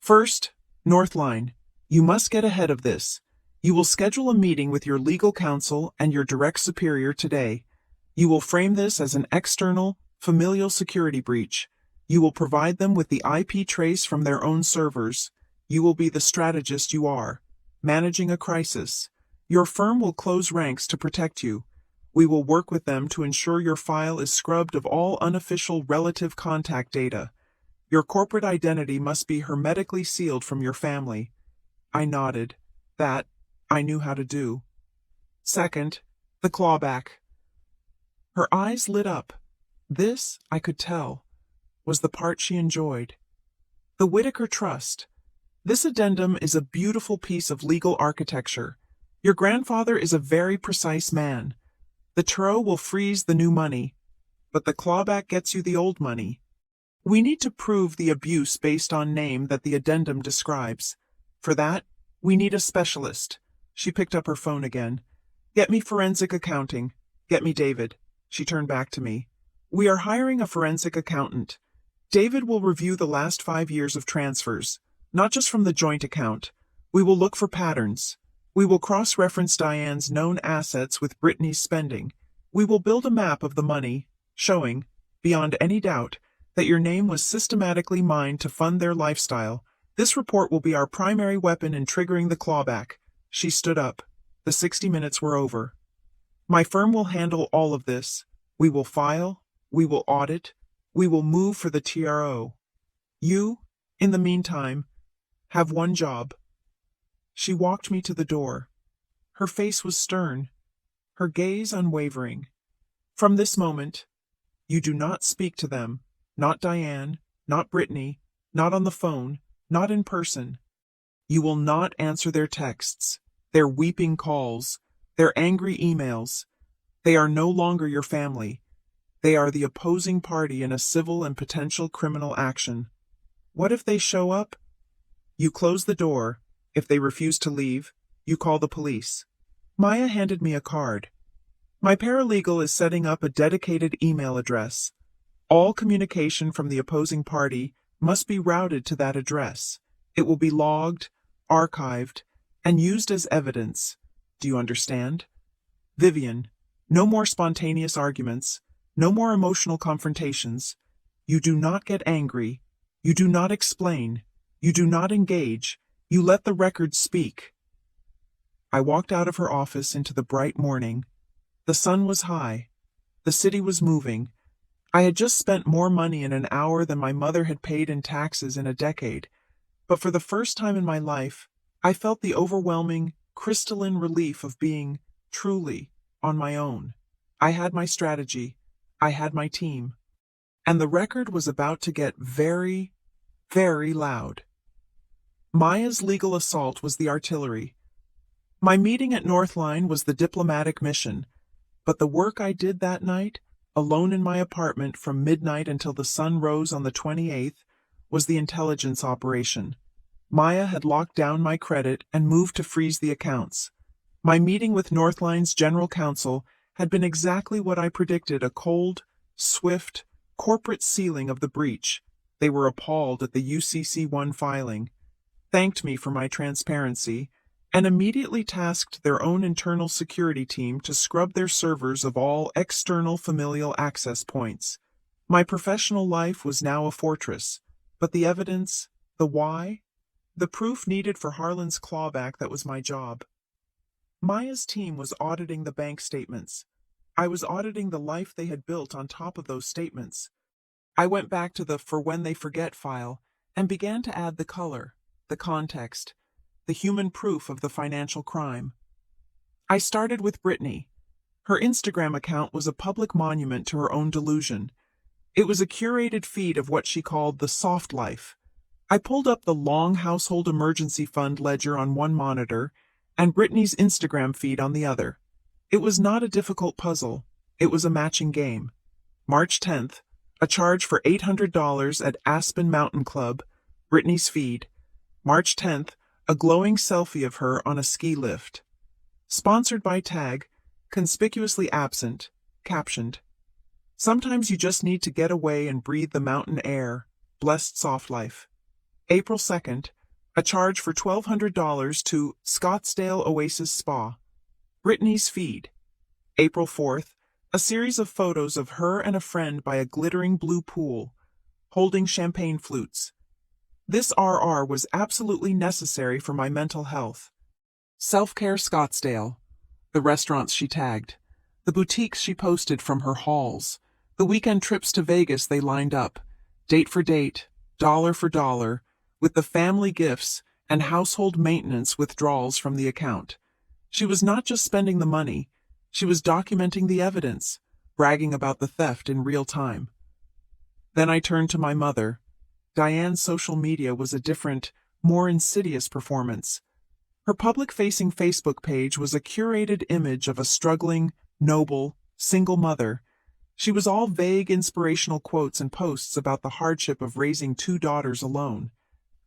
First, North Line, you must get ahead of this. You will schedule a meeting with your legal counsel and your direct superior today. You will frame this as an external, familial security breach. You will provide them with the IP trace from their own servers. You will be the strategist you are, managing a crisis. Your firm will close ranks to protect you. We will work with them to ensure your file is scrubbed of all unofficial relative contact data. Your corporate identity must be hermetically sealed from your family. I nodded. That, I knew how to do. Second, the clawback. Her eyes lit up. This, I could tell, was the part she enjoyed. The Whitaker Trust. This addendum is a beautiful piece of legal architecture. Your grandfather is a very precise man. The TRO will freeze the new money, but the clawback gets you the old money. We need to prove the abuse based on name that the addendum describes. For that, we need a specialist. She picked up her phone again. Get me forensic accounting. Get me David. She turned back to me. We are hiring a forensic accountant. David will review the last 5 years of transfers, not just from the joint account. We will look for patterns. We will cross-reference Diane's known assets with Brittany's spending. We will build a map of the money, showing, beyond any doubt, that your name was systematically mined to fund their lifestyle. This report will be our primary weapon in triggering the clawback. She stood up. The 60 minutes were over. My firm will handle all of this. We will file. We will audit. We will move for the TRO. You, in the meantime, have one job. She walked me to the door. Her face was stern, her gaze unwavering. From this moment, you do not speak to them, not Diane, not Brittany, not on the phone, not in person. You will not answer their texts, their weeping calls, their angry emails. They are no longer your family. They are the opposing party in a civil and potential criminal action. What if they show up? You close the door. If they refuse to leave, you call the police. Maya handed me a card. My paralegal is setting up a dedicated email address. All communication from the opposing party must be routed to that address. It will be logged, archived, and used as evidence. Do you understand? Vivian, no more spontaneous arguments, no more emotional confrontations. You do not get angry. You do not explain. You do not engage. You let the record speak. I walked out of her office into the bright morning. The sun was high. The city was moving. I had just spent more money in an hour than my mother had paid in taxes in a decade. But for the first time in my life, I felt the overwhelming, crystalline relief of being, truly, on my own. I had my strategy. I had my team. And the record was about to get very, very loud. Maya's legal assault was the artillery. My meeting at Northline was the diplomatic mission. But the work I did that night, alone in my apartment from midnight until the sun rose on the 28th, was the intelligence operation. Maya had locked down my credit and moved to freeze the accounts. My meeting with Northline's general counsel had been exactly what I predicted, a cold, swift, corporate sealing of the breach. They were appalled at the UCC1 filing, thanked me for my transparency, and immediately tasked their own internal security team to scrub their servers of all external familial access points. My professional life was now a fortress, but the evidence, the why, the proof needed for Harlan's clawback, that was my job. Maya's team was auditing the bank statements. I was auditing the life they had built on top of those statements. I went back to the For When They Forget file and began to add the color, the context, the human proof of the financial crime. I started with Brittany. Her Instagram account was a public monument to her own delusion. It was a curated feed of what she called the soft life. I pulled up the long household emergency fund ledger on one monitor and Brittany's Instagram feed on the other. It was not a difficult puzzle. It was a matching game. March 10th, a charge for $800 at Aspen Mountain Club, Brittany's feed. March 10th, a glowing selfie of her on a ski lift. Sponsored by Tag, conspicuously absent, captioned, "Sometimes you just need to get away and breathe the mountain air. Blessed soft life." April 2nd, a charge for $1,200 to Scottsdale Oasis Spa, Brittany's feed. April 4th, a series of photos of her and a friend by a glittering blue pool, holding champagne flutes. This RR was absolutely necessary for my mental health. Self-care Scottsdale, the restaurants she tagged, the boutiques she posted from her hauls, the weekend trips to Vegas they lined up, date for date, dollar for dollar, with the family gifts and household maintenance withdrawals from the account. She was not just spending the money, she was documenting the evidence, bragging about the theft in real time. Then I turned to my mother. Diane's social media was a different, more insidious performance. Her public-facing Facebook page was a curated image of a struggling, noble, single mother. She was all vague inspirational quotes and posts about the hardship of raising 2 daughters alone.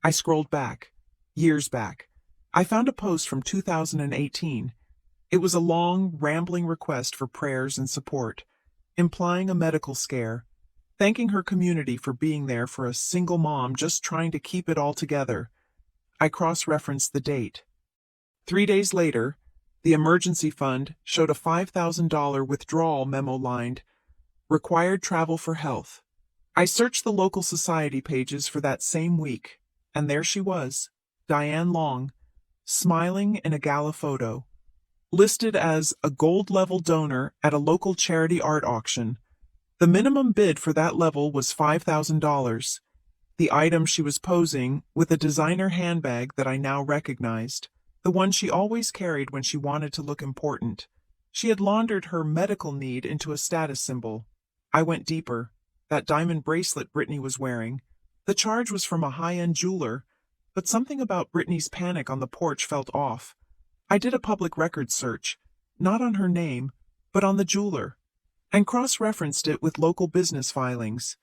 I scrolled back, years back. I found a post from 2018. It was a long, rambling request for prayers and support, implying a medical scare, thanking her community for being there for a single mom just trying to keep it all together. I cross-referenced the date. 3 days later, the emergency fund showed a $5,000 withdrawal memo lined, "Required travel for health." I searched the local society pages for that same week, and there she was, Diane Long, smiling in a gala photo, listed as a gold-level donor at a local charity art auction. The minimum bid for that level was $5,000. The item she was posing with a designer handbag that I now recognized, the one she always carried when she wanted to look important. She had laundered her medical need into a status symbol. I went deeper. That diamond bracelet Brittany was wearing. The charge was from a high-end jeweler, but something about Brittany's panic on the porch felt off. I did a public records search, not on her name, but on the jeweler, and cross-referenced it with local business filings.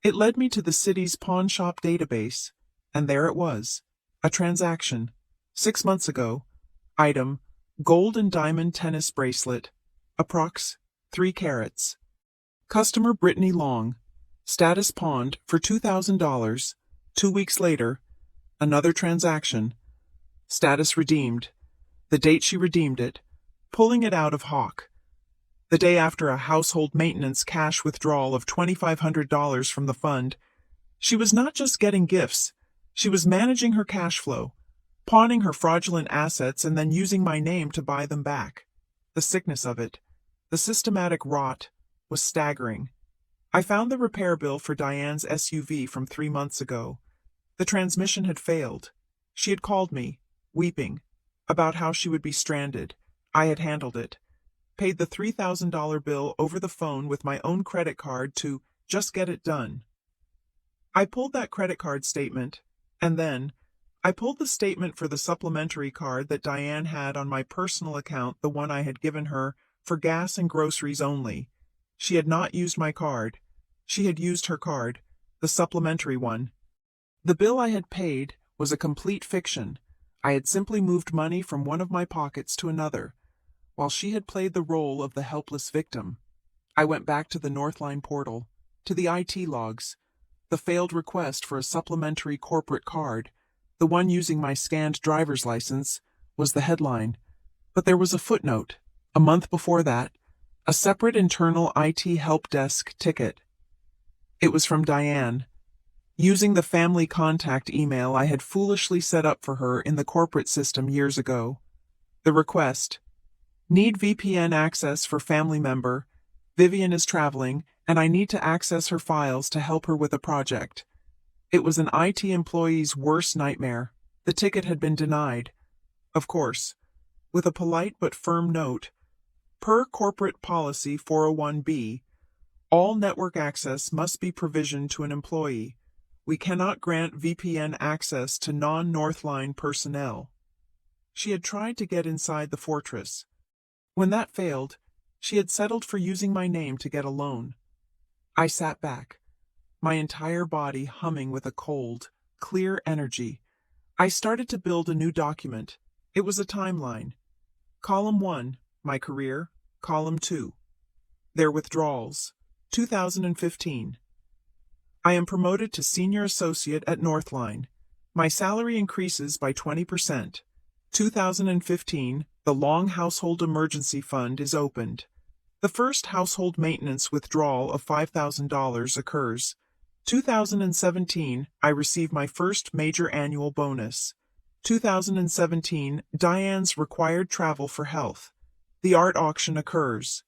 It led me to the city's pawn shop database, and there it was, a transaction. 6 months ago. Item, gold and diamond tennis bracelet, approx. 3 carats. Customer Brittany Long. Status pawned for $2,000. 2 weeks later, another transaction. Status redeemed. The date she redeemed it. Pulling it out of Hawk. the day after a household maintenance cash withdrawal of $2,500 from the fund. She was not just getting gifts, she was managing her cash flow, pawning her fraudulent assets and then using my name to buy them back. The sickness of it, the systematic rot, was staggering. I found the repair bill for Diane's SUV from 3 months ago. The transmission had failed. She had called me, weeping, about how she would be stranded. I had handled it. Paid the $3,000 bill over the phone with my own credit card to just get it done. I pulled that credit card statement, and then I pulled the statement for the supplementary card that Diane had on my personal account, the one I had given her for gas and groceries only. She had not used my card. She had used her card, the supplementary one. The bill I had paid was a complete fiction. I had simply moved money from one of my pockets to another, while she had played the role of the helpless victim. I went back to the Northline portal, to the IT logs. The failed request for a supplementary corporate card, the one using my scanned driver's license, was the headline. But there was a footnote. A month before that, a separate internal IT help desk ticket. It was from Diane, using the family contact email I had foolishly set up for her in the corporate system years ago. The request: need VPN access for family member. Vivian is traveling, and I need to access her files to help her with a project. It was an IT employee's worst nightmare. The ticket had been denied. Of course, with a polite but firm note: per corporate policy 401B, all network access must be provisioned to an employee. We cannot grant VPN access to non-Northline personnel. She had tried to get inside the fortress. When that failed, she had settled for using my name to get a loan. I sat back, my entire body humming with a cold, clear energy. I started to build a new document. It was a timeline. Column 1, my career. Column 2, their withdrawals. 2015. I am promoted to senior associate at Northline. My salary increases by 20%. 2015, the long household emergency fund is opened. The first household maintenance withdrawal of $5,000 occurs. 2017, I receive my first major annual bonus. 2017, Diane's required travel for health. The art auction occurs.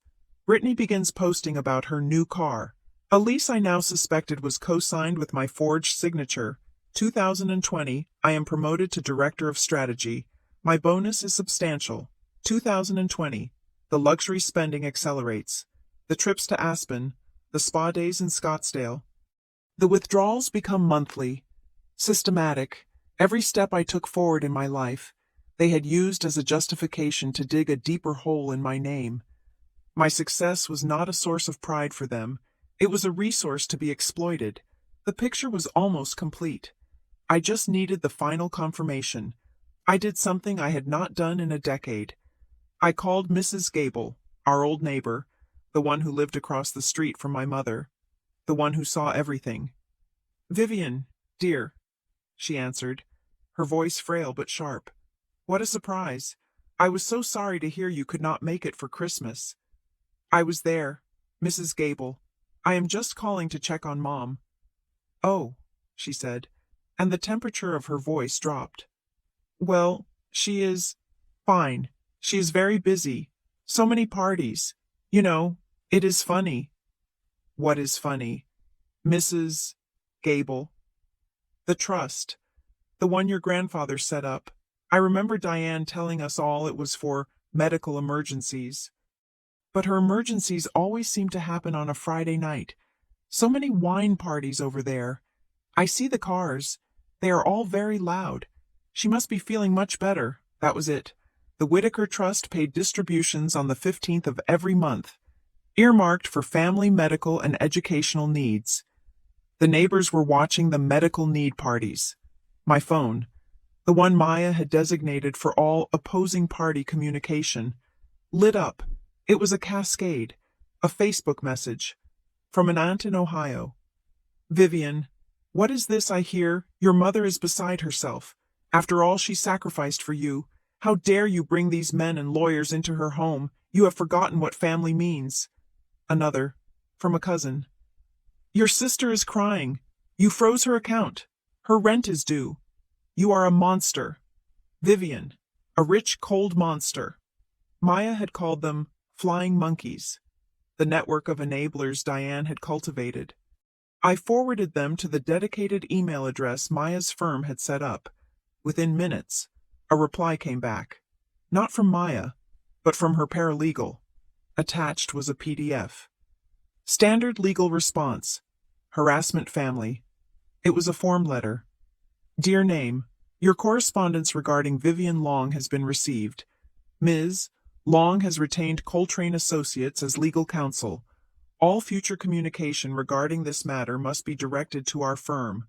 Brittany begins posting about her new car. A lease I now suspected was co-signed with my forged signature. 2020, I am promoted to Director of Strategy. My bonus is substantial. 2020, the luxury spending accelerates. The trips to Aspen, the spa days in Scottsdale. The withdrawals become monthly, systematic. Every step I took forward in my life, they had used as a justification to dig a deeper hole in my name. My success was not a source of pride for them. It was a resource to be exploited. The picture was almost complete. I just needed the final confirmation. I did something I had not done in a decade. I called Mrs. Gable, our old neighbor, the one who lived across the street from my mother, the one who saw everything. "Vivian, dear," she answered, her voice frail but sharp. "What a surprise. I was so sorry to hear you could not make it for Christmas." "I was there, Mrs. Gable. I am just calling to check on Mom." "Oh," she said, and the temperature of her voice dropped. "Well, she is fine. She is very busy. So many parties. You know, it is funny." "What is funny, Mrs. Gable?" "The trust. The one your grandfather set up. I remember Diane telling us all it was for medical emergencies. But her emergencies always seem to happen on a Friday night. So many wine parties over there. I see the cars. They are all very loud. She must be feeling much better." That was it. The Whitaker Trust paid distributions on the 15th of every month, earmarked for family medical and educational needs. The neighbors were watching the medical need parties. My phone, the one Maya had designated for all opposing party communication, lit up. It was a cascade, a Facebook message, from an aunt in Ohio. "Vivian, what is this I hear? Your mother is beside herself. After all she sacrificed for you, how dare you bring these men and lawyers into her home? You have forgotten what family means. Another, from a cousin. Your sister is crying. You froze her account. Her rent is due. You are a monster. Vivian, a rich, cold monster. Maya had called them flying monkeys, the network of enablers Diane had cultivated. I forwarded them to the dedicated email address Maya's firm had set up. Within minutes, a reply came back. Not from Maya, but from her paralegal. Attached was a PDF. Standard legal response. Harassment family. It was a form letter. Dear name, your correspondence regarding Vivian Long has been received. Ms. Long has retained Coltrane Associates as legal counsel. All future communication regarding this matter must be directed to our firm.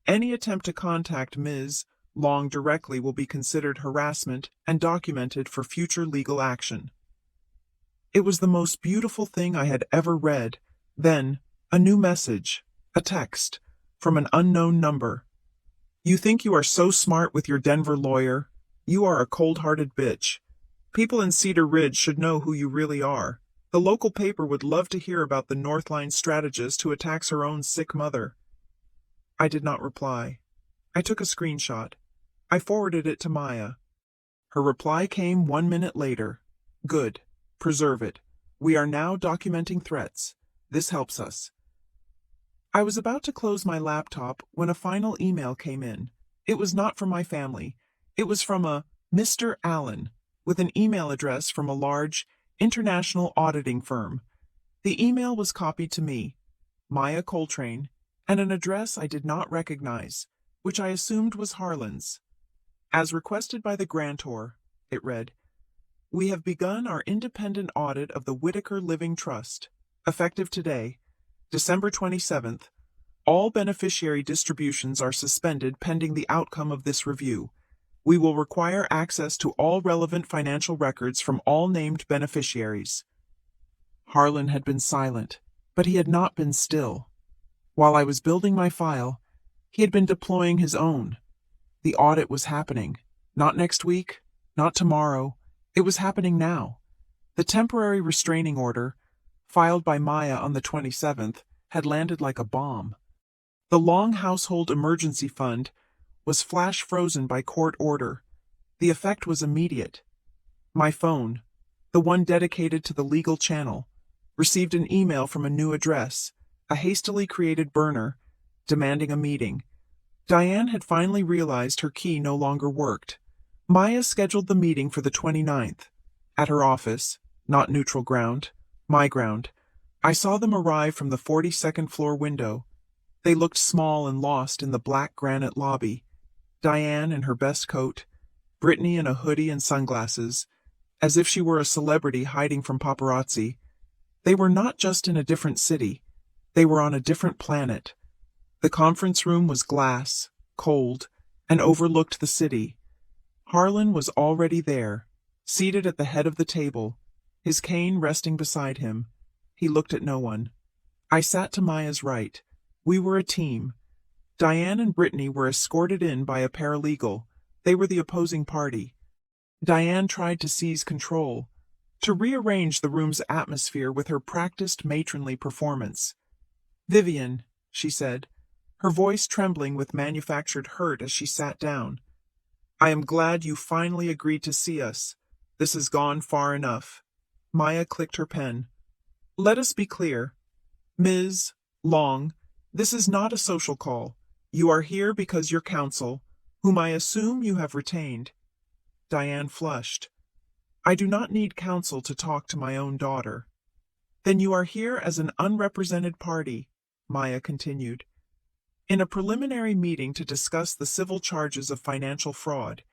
Any attempt to contact Ms. Long directly will be considered harassment and documented for future legal action. It was the most beautiful thing I had ever read. Then, a new message, a text, from an unknown number. You think you are so smart with your Denver lawyer? You are a cold-hearted bitch. People in Cedar Ridge should know who you really are. The local paper would love to hear about the Northline strategist who attacks her own sick mother. I did not reply. I took a screenshot. I forwarded it to Maya. Her reply came 1 minute later. Good. Preserve it. We are now documenting threats. This helps us. I was about to close my laptop when a final email came in. It was not from my family. It was from a Mr. Allen, with an email address from a large, international auditing firm. The email was copied to me, Maya Coltrane, and an address I did not recognize, which I assumed was Harlan's. As requested by the grantor, it read, We have begun our independent audit of the Whitaker Living Trust. Effective today, December 27th, all beneficiary distributions are suspended pending the outcome of this review. We will require access to all relevant financial records from all named beneficiaries. Harlan had been silent, but he had not been still. While I was building my file, he had been deploying his own. The audit was happening. Not next week, not tomorrow. It was happening now. The temporary restraining order, filed by Maya on the 27th, had landed like a bomb. The Long Household Emergency Fund was flash frozen by court order. The effect was immediate. My phone, the one dedicated to the legal channel, received an email from a new address, a hastily created burner, demanding a meeting. Diane had finally realized her key no longer worked. Maya scheduled the meeting for the 29th. At her office, not neutral ground, my ground. I saw them arrive from the 42nd floor window. They looked small and lost in the black granite lobby. Diane in her best coat, Brittany in a hoodie and sunglasses, as if she were a celebrity hiding from paparazzi. They were not just in a different city. They were on a different planet. The conference room was glass, cold, and overlooked the city. Harlan was already there, seated at the head of the table, his cane resting beside him. He looked at no one. I sat to Maya's right. We were a team. Diane and Brittany were escorted in by a paralegal. They were the opposing party. Diane tried to seize control, to rearrange the room's atmosphere with her practiced matronly performance. Vivian, she said, her voice trembling with manufactured hurt as she sat down. I am glad you finally agreed to see us. This has gone far enough. Maya clicked her pen. Let us be clear. Ms. Long, this is not a social call. You are here because your counsel, whom I assume you have retained. Diane flushed. I do not need counsel to talk to my own daughter. Then you are here as an unrepresented party, Maya continued. In a preliminary meeting to discuss the civil charges of financial fraud,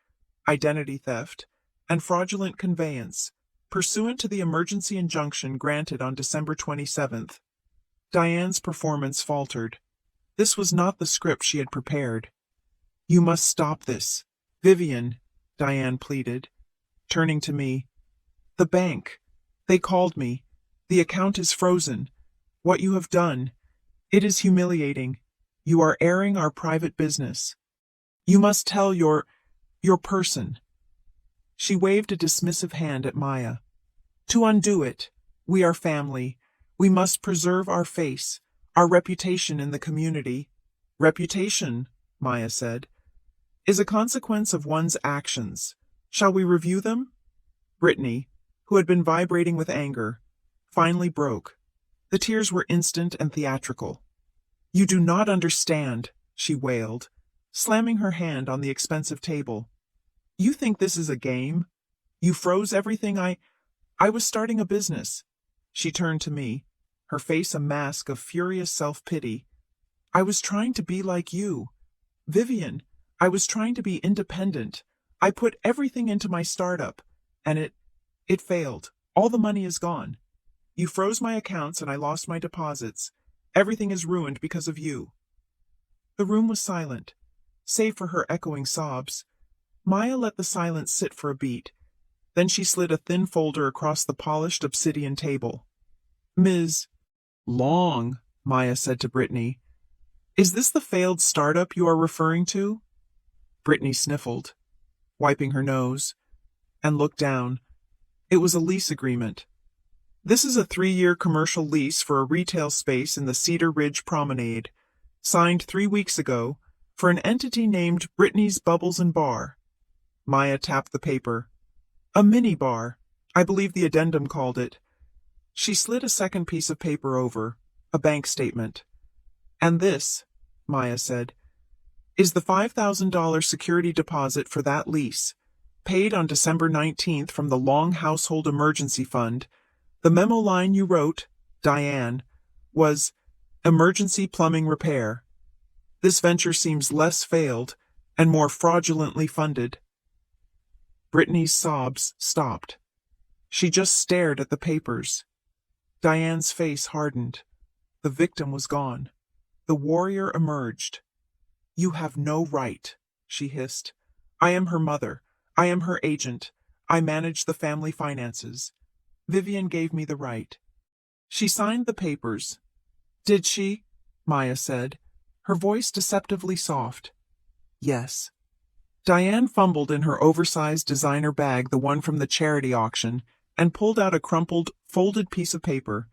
identity theft, and fraudulent conveyance, pursuant to the emergency injunction granted on December 27th. Diane's performance faltered. This was not the script she had prepared. You must stop this. Vivian, Diane pleaded, turning to me. The bank. They called me. The account is frozen. What you have done. It is humiliating. You are airing our private business. You must tell your person. She waved a dismissive hand at Maya. To undo it, we are family. We must preserve our face, our reputation in the community. Reputation, Maya said, is a consequence of one's actions. Shall we review them? Brittany, who had been vibrating with anger, finally broke. The tears were instant and theatrical. You do not understand, she wailed, slamming her hand on the expensive table. You think this is a game? You froze everything. I was starting a business. She turned to me, her face a mask of furious self-pity. I was trying to be like you. Vivian, I was trying to be independent. I put everything into my startup, and it failed. All the money is gone. You froze my accounts and I lost my deposits. Everything is ruined because of you. The room was silent, save for her echoing sobs. Maya let the silence sit for a beat. Then she slid a thin folder across the polished obsidian table. Ms. Long, Maya said to Brittany. Is this the failed startup you are referring to? Brittany sniffled, wiping her nose, and looked down. It was a lease agreement. This is a 3-year commercial lease for a retail space in the Cedar Ridge Promenade, signed 3 weeks ago, for an entity named Brittany's Bubbles and Bar. Maya tapped the paper. A mini bar, I believe the addendum called it. She slid a second piece of paper over, a bank statement. And this, Maya said, is the $5,000 security deposit for that lease, paid on December 19th from the Long Household Emergency Fund. The memo line you wrote, Diane, was emergency plumbing repair. This venture seems less failed and more fraudulently funded. Brittany's sobs stopped. She just stared at the papers. Diane's face hardened. The victim was gone. The warrior emerged. You have no right, she hissed. I am her mother. I am her agent. I manage the family finances. Vivian gave me the right. She signed the papers. Did she? Maya said, her voice deceptively soft. Yes. Diane fumbled in her oversized designer bag, the one from the charity auction, and pulled out a crumpled, folded piece of paper.